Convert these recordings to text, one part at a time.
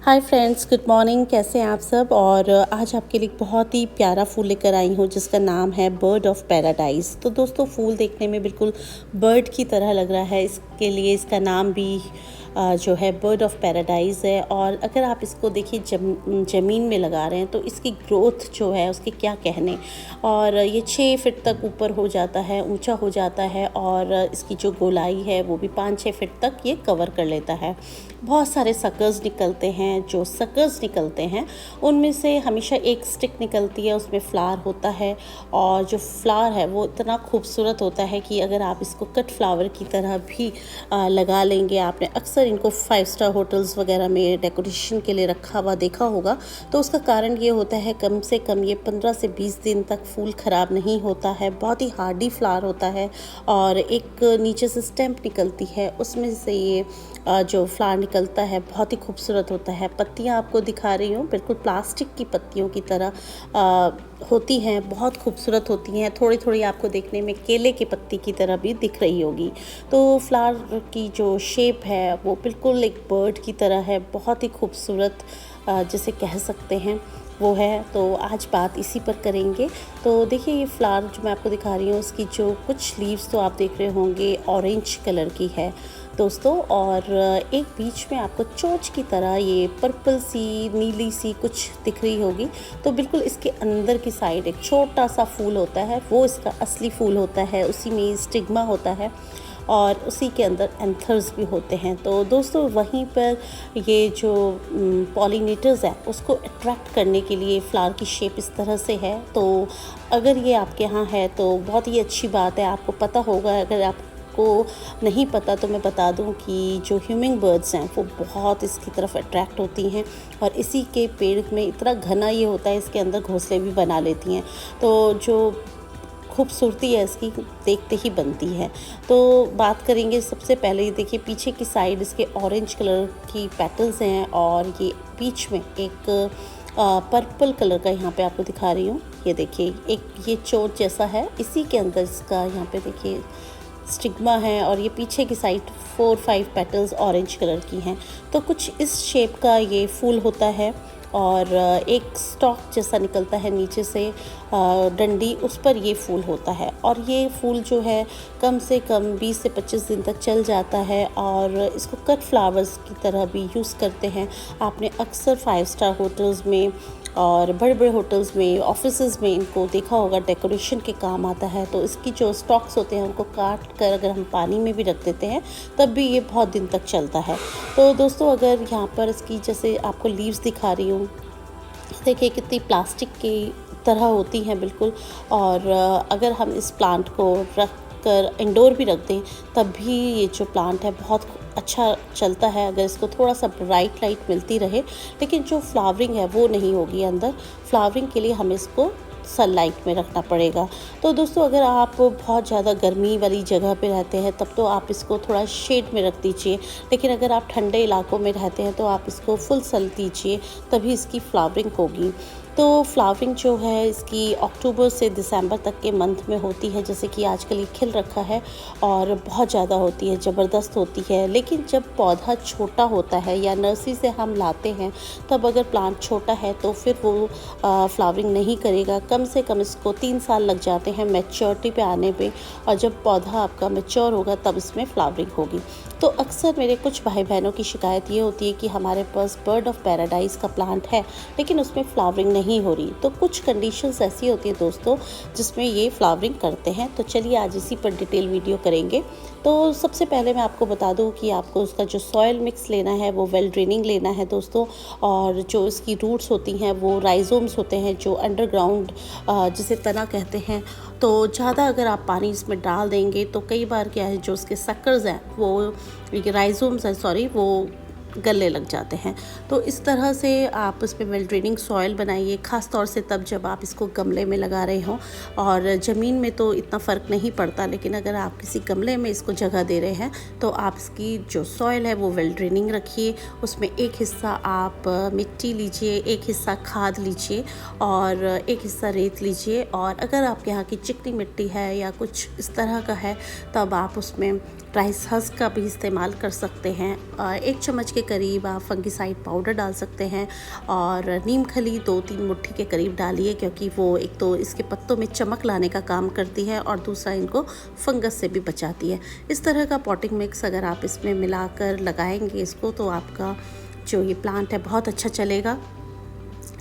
Hi friends, good morning. कैसे हैं आप सब। और आज आपके लिए एक बहुत ही प्यारा फूल लेकर आई हूँ जिसका नाम है बर्ड ऑफ पैराडाइज। तो दोस्तों, फूल देखने में बिल्कुल बर्ड की तरह लग रहा है, इसके लिए इसका नाम भी जो है बर्ड ऑफ पैराडाइज है। और अगर आप इसको देखिए ज़मीन में लगा रहे हैं तो इसकी ग्रोथ जो है उसके क्या कहने। और ये 6 फीट तक ऊपर हो जाता है, ऊंचा हो जाता है। और इसकी जो गोलाई है वो भी 5-6 फीट तक ये कवर कर लेता है। बहुत सारे सकर्स निकलते हैं। जो सकर्स निकलते हैं उनमें से हमेशा एक स्टिक निकलती है, उसमें फ्लावर होता है। और जो फ्लावर है वो इतना खूबसूरत होता है कि अगर आप इसको कट फ्लावर की तरह भी लगा लेंगे। आपने अक्सर इनको 5 स्टार होटल्स वगैरह में डेकोरेशन के लिए रखा हुआ देखा होगा। तो उसका कारण ये होता है, कम से कम ये 15 से 20 दिन तक फूल ख़राब नहीं होता है। बहुत ही हार्डी फ्लावर होता है। और एक नीचे से स्टेम्प निकलती है, उसमें से ये जो फ्लावर निकलता है बहुत ही खूबसूरत होता है। पत्तियां आपको दिखा रही हूँ, बिल्कुल प्लास्टिक की पत्तियों की तरह होती हैं, बहुत खूबसूरत होती हैं। थोड़ी थोड़ी आपको देखने में केले की पत्ती की तरह भी दिख रही होगी। तो फ्लावर की जो शेप है वो बिल्कुल एक बर्ड की तरह है, बहुत ही खूबसूरत जिसे कह सकते हैं वो है। तो आज बात इसी पर करेंगे। तो देखिए, ये फ्लावर जो मैं आपको दिखा रही हूँ उसकी जो कुछ लीव्स तो आप देख रहे होंगे ऑरेंज कलर की है दोस्तों। और एक बीच में आपको चोंच की तरह ये पर्पल सी नीली सी कुछ दिख रही होगी। तो बिल्कुल इसके अंदर की साइड एक छोटा सा फूल होता है, वो इसका असली फूल होता है। उसी में स्टिग्मा होता है और उसी के अंदर एंथर्स भी होते हैं। तो दोस्तों, वहीं पर ये जो पॉलिनेटर्स हैं उसको अट्रैक्ट करने के लिए फ्लावर की शेप इस तरह से है। तो अगर ये आपके यहाँ है तो बहुत ही अच्छी बात है, आपको पता होगा। अगर आपको नहीं पता तो मैं बता दूं कि जो ह्यूमिंग बर्ड्स हैं वो बहुत इसकी तरफ अट्रैक्ट होती हैं। और इसी के पेड़ में इतना घना ये होता है, इसके अंदर घोंसले भी बना लेती हैं। तो जो खूबसूरती है इसकी देखते ही बनती है। तो बात करेंगे सबसे पहले, देखिए पीछे की साइड इसके ऑरेंज कलर की पेटल्स हैं। और ये बीच में एक पर्पल कलर का यहाँ पे आपको दिखा रही हूँ। ये देखिए, एक ये चोंच जैसा है, इसी के अंदर इसका यहाँ पे देखिए स्टिग्मा है। और ये पीछे की साइड 4-5 पेटल्स ऑरेंज कलर की हैं। तो कुछ इस शेप का ये फूल होता है। और एक स्टॉक जैसा निकलता है नीचे से डंडी, उस पर ये फूल होता है। और ये फूल जो है कम से कम 20 से 25 दिन तक चल जाता है। और इसको कट फ्लावर्स की तरह भी यूज़ करते हैं। आपने अक्सर 5 स्टार होटल्स में और बड़े बड़े होटल्स में, ऑफिसेज़ में इनको देखा होगा, डेकोरेशन के काम आता है। तो इसकी जो स्टॉक्स होते हैं उनको काट कर अगर हम पानी में भी रख देते हैं तब भी ये बहुत दिन तक चलता है। तो दोस्तों, अगर यहाँ पर इसकी जैसे आपको लीव्स दिखा रही हूँ, देखिए कितनी प्लास्टिक की तरह होती हैं बिल्कुल। और अगर हम इस प्लांट को रख कर इंडोर भी रख दें तब भी ये जो प्लांट है बहुत अच्छा चलता है, अगर इसको थोड़ा सा ब्राइट लाइट मिलती रहे। लेकिन जो फ्लावरिंग है वो नहीं होगी अंदर। फ्लावरिंग के लिए हमें इसको सनलाइट में रखना पड़ेगा। तो दोस्तों, अगर आप बहुत ज़्यादा गर्मी वाली जगह पे रहते हैं तब तो आप इसको थोड़ा शेड में रख दीजिए। लेकिन अगर आप ठंडे इलाकों में रहते हैं तो आप इसको फुल सन दीजिए, तभी इसकी फ्लावरिंग होगी। तो फ्लावरिंग जो है इसकी अक्टूबर से दिसंबर तक के मंथ में होती है। जैसे कि आजकल ये खिल रखा है और बहुत ज़्यादा होती है, ज़बरदस्त होती है। लेकिन जब पौधा छोटा होता है या नर्सरी से हम लाते हैं तब अगर प्लांट छोटा है तो फिर वो फ्लावरिंग नहीं करेगा। कम से कम इसको 3 साल लग जाते हैं मैच्योरिटी पे आने पे। और जब पौधा आपका मैच्योर होगा तब इसमें फ्लावरिंग होगी। तो अक्सर मेरे कुछ भाई बहनों की शिकायत ये होती है कि हमारे पास बर्ड ऑफ पैराडाइज का प्लांट है लेकिन उसमें फ्लावरिंग नहीं हो रही। तो कुछ कंडीशंस ऐसी होती है दोस्तों जिसमें ये फ्लावरिंग करते हैं। तो चलिए आज इसी पर डिटेल वीडियो करेंगे। तो सबसे पहले मैं आपको बता दूं कि आपको उसका जो सॉयल मिक्स लेना है वो वेल ड्रेनिंग लेना है दोस्तों। और जो इसकी रूट्स होती हैं वो राइजोम्स होते हैं जो अंडरग्राउंड जिसे तना कहते हैं। तो ज़्यादा अगर आप पानी इसमें डाल देंगे तो कई बार क्या है, जो उसके सक्कर्स हैं वो राइजोम्स हैं सॉरी, वो गलने लग जाते हैं। तो इस तरह से आप उस पर वेल ड्रेनिंग सॉइल बनाइए, ख़ास तौर से तब जब आप इसको गमले में लगा रहे हों। और ज़मीन में तो इतना फ़र्क नहीं पड़ता, लेकिन अगर आप किसी गमले में इसको जगह दे रहे हैं तो आप इसकी जो सॉइल है वो वेल ड्रेनिंग रखिए। उसमें एक हिस्सा आप मिट्टी लीजिए, एक हिस्सा खाद लीजिए और एक हिस्सा रेत लीजिए। और अगर आपके यहाँ की चिकनी मिट्टी है या कुछ इस तरह का है तब आप उसमें राइस हस्क का भी इस्तेमाल कर सकते हैं। 1 चम्मच के करीब आप फंगिसाइड पाउडर डाल सकते हैं और नीम खली 2-3 मुट्ठी के करीब डालिए, क्योंकि वो एक तो इसके पत्तों में चमक लाने का काम करती है और दूसरा इनको फंगस से भी बचाती है। इस तरह का पॉटिंग मिक्स अगर आप इसमें मिलाकर लगाएंगे इसको, तो आपका जो ये प्लांट है बहुत अच्छा चलेगा।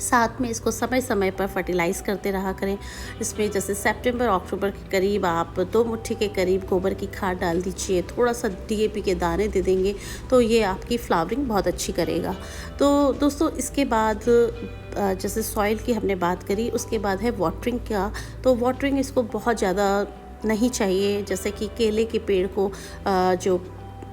साथ में इसको समय समय पर फर्टिलाइज़ करते रहा करें। इसमें जैसे सितंबर अक्टूबर के करीब आप 2 मुट्ठी के करीब गोबर की खाद डाल दीजिए, थोड़ा सा डीएपी के दाने दे देंगे तो ये आपकी फ्लावरिंग बहुत अच्छी करेगा। तो दोस्तों इसके बाद जैसे सॉइल की हमने बात करी, उसके बाद है वाटरिंग का। तो वाटरिंग इसको बहुत ज़्यादा नहीं चाहिए। जैसे कि केले के पेड़ को जो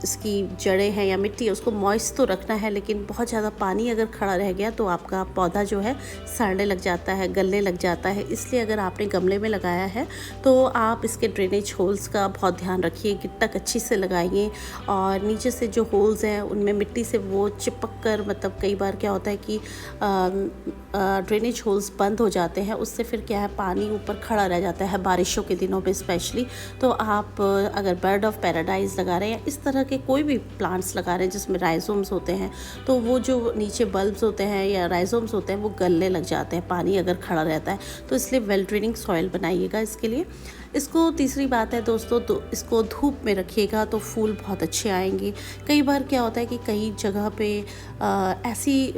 इसकी जड़ें हैं या मिट्टी है उसको मॉइस्ट तो रखना है, लेकिन बहुत ज़्यादा पानी अगर खड़ा रह गया तो आपका पौधा जो है सड़ने लग जाता है, गलने लग जाता है। इसलिए अगर आपने गमले में लगाया है तो आप इसके ड्रेनेज होल्स का बहुत ध्यान रखिए, गिट्टक अच्छी से लगाइए और नीचे से जो होल्स हैं उनमें मिट्टी से वो चिपक कर, मतलब कई बार क्या होता है कि ड्रेनेज होल्स बंद हो जाते हैं, उससे फिर क्या है पानी ऊपर खड़ा रह जाता है बारिशों के दिनों में स्पेशली। तो आप अगर बर्ड ऑफ पैराडाइज लगा रहे हैं या इस तरह के कोई भी प्लांट्स लगा रहे हैं जिसमें राइजोम्स होते हैं, तो वो जो नीचे बल्ब्स होते हैं या राइजोम्स होते हैं वो गलने लग जाते हैं पानी अगर खड़ा रहता है। तो इसलिए वेल ड्रेनिंग सॉइल बनाइएगा इसके लिए। इसको तीसरी बात है दोस्तों, तो इसको धूप में रखिएगा तो फूल बहुत अच्छे आएंगे। कई बार क्या होता है कि कई जगह पे ऐसी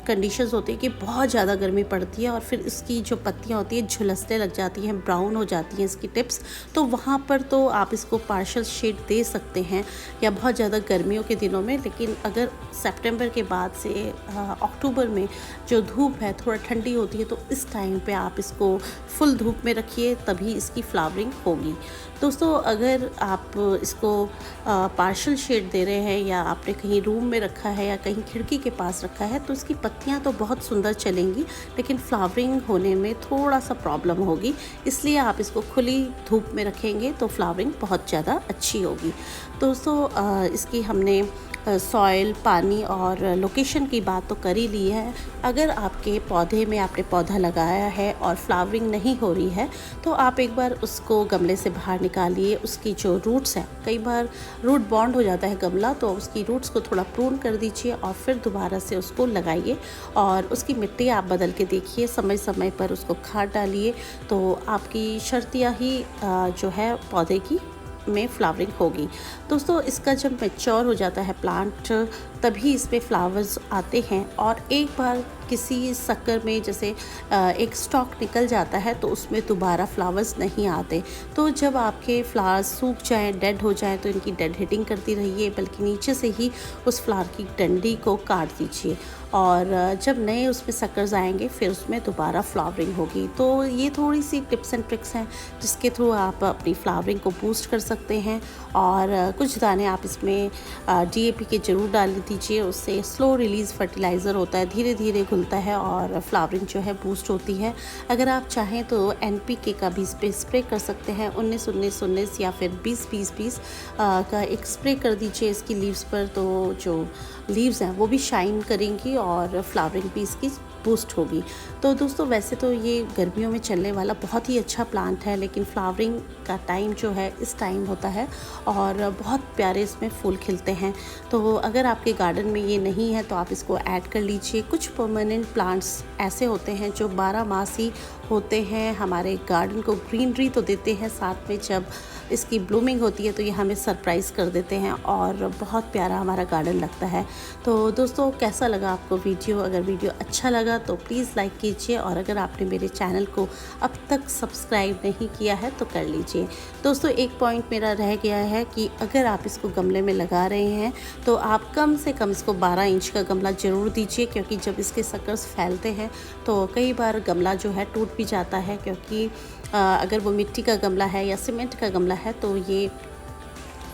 कंडीशंस होती है कि बहुत ज़्यादा गर्मी पड़ती है और फिर इसकी जो पत्तियां होती हैं झुलसने लग जाती हैं, ब्राउन हो जाती हैं इसकी टिप्स। तो वहाँ पर तो आप इसको पार्शियल शेड दे सकते हैं या बहुत ज़्यादा गर्मियों के दिनों में। लेकिन अगर सितंबर के बाद से अक्टूबर में जो धूप है थोड़ा ठंडी होती है, तो इस टाइम पे आप इसको फुल धूप में रखिए, तभी इसकी फ्लावरिंग होगी। दोस्तों अगर आप इसको पार्शियल शेड दे रहे हैं या आपने कहीं रूम में रखा है या कहीं खिड़की के पास रखा है, तो इसकी पत्तियां तो बहुत सुंदर चलेंगी, लेकिन फ्लावरिंग होने में थोड़ा सा प्रॉब्लम होगी। इसलिए आप इसको खुली धूप में रखेंगे तो फ्लावरिंग बहुत ज़्यादा अच्छी होगी। दोस्तों इसकी हमने सॉइल, पानी और लोकेशन की बात तो कर ही ली है। अगर आपके पौधे में आपने पौधा लगाया है और फ्लावरिंग नहीं हो रही है, तो आप एक बार उसको गमले से बाहर निकालिए। उसकी जो रूट्स हैं, कई बार रूट बॉन्ड हो जाता है गमला, तो उसकी रूट्स को थोड़ा प्रून कर दीजिए और फिर दोबारा से उसको लगाइए और उसकी मिट्टी आप बदल के देखिए, समय समय पर उसको खाद डालिए, तो आपकी शर्तियाँ ही जो है पौधे की में फ्लावरिंग होगी। दोस्तों इसका जब मैच्योर हो जाता है प्लांट, तभी इसमें फ्लावर्स आते हैं। और एक बार किसी शक्कर में जैसे एक स्टॉक निकल जाता है तो उसमें दोबारा फ्लावर्स नहीं आते। तो जब आपके फ्लावर्स सूख जाएं, डेड हो जाएं, तो इनकी डेड हिटिंग करती रहिए, बल्कि नीचे से ही उस फ्लावर की डंडी को काट दीजिए और जब नए उसमें शक्कर्स आएंगे फिर उसमें दोबारा फ्लावरिंग होगी। तो ये थोड़ी सी टिप्स एंड ट्रिक्स हैं जिसके थ्रू आप अपनी फ्लावरिंग को बूस्ट कर सकते हैं। और कुछ दाने आप इसमें डीएपी के ज़रूर डाल दीजिए, उससे स्लो रिलीज़ फर्टिलाइज़र होता है, धीरे धीरे घुलता है और फ्लावरिंग जो है बूस्ट होती है। अगर आप चाहें तो एनपीके का भी इस पर स्प्रे कर सकते हैं, 19-19-19 या फिर 20-20-20 का एक स्प्रे कर दीजिए इसकी लीव्स पर, तो जो लीव्स हैं वो भी शाइन करेंगी और फ्लावरिंग भी इसकी बूस्ट होगी। तो दोस्तों वैसे तो ये गर्मियों में चलने वाला बहुत ही अच्छा प्लांट है, लेकिन फ्लावरिंग का टाइम जो है इस टाइम होता है और बहुत प्यारे इसमें फूल खिलते हैं। तो अगर आपके गार्डन में ये नहीं है तो आप इसको ऐड कर लीजिए। कुछ परमानेंट प्लांट्स ऐसे होते हैं जो 12 मास ही होते हैं, हमारे गार्डन को ग्रीनरी तो देते हैं, साथ में जब इसकी ब्लूमिंग होती है तो ये हमें सरप्राइज़ कर देते हैं और बहुत प्यारा हमारा गार्डन लगता है। तो दोस्तों कैसा लगा आपको वीडियो? अगर वीडियो अच्छा लगा तो प्लीज़ लाइक कीजिए और अगर आपने मेरे चैनल को अब तक सब्सक्राइब नहीं किया है तो कर लीजिए। दोस्तों एक पॉइंट मेरा रह गया है कि अगर आप इसको गमले में लगा रहे हैं तो आप कम से कम इसको 12 इंच का गमला ज़रूर दीजिए, क्योंकि जब इसके सक्कर्स फैलते हैं तो कई बार गमला जो है टूट भी जाता है, क्योंकि अगर वो मिट्टी का गमला है या सीमेंट का गमला है तो ये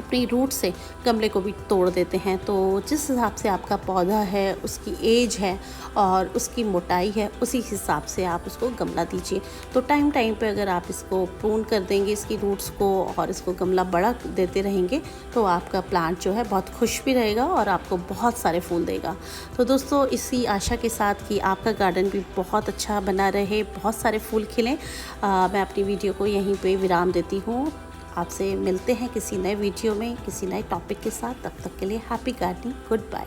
अपनी रूट से गमले को भी तोड़ देते हैं। तो जिस हिसाब से आपका पौधा है, उसकी एज है और उसकी मोटाई है, उसी हिसाब से आप उसको गमला दीजिए। तो टाइम टाइम पे अगर आप इसको प्रून कर देंगे इसकी रूट्स को और इसको गमला बड़ा देते रहेंगे तो आपका प्लांट जो है बहुत खुश भी रहेगा और आपको बहुत सारे फूल देगा। तो दोस्तों इसी आशा के साथ कि आपका गार्डन भी बहुत अच्छा बना रहे, बहुत सारे फूल खिलें, मैं अपनी वीडियो को यहीं पे विराम देती हूँ। आपसे मिलते हैं किसी नए वीडियो में किसी नए टॉपिक के साथ। तब तक के लिए हैप्पी गार्डनिंग, गुड बाय।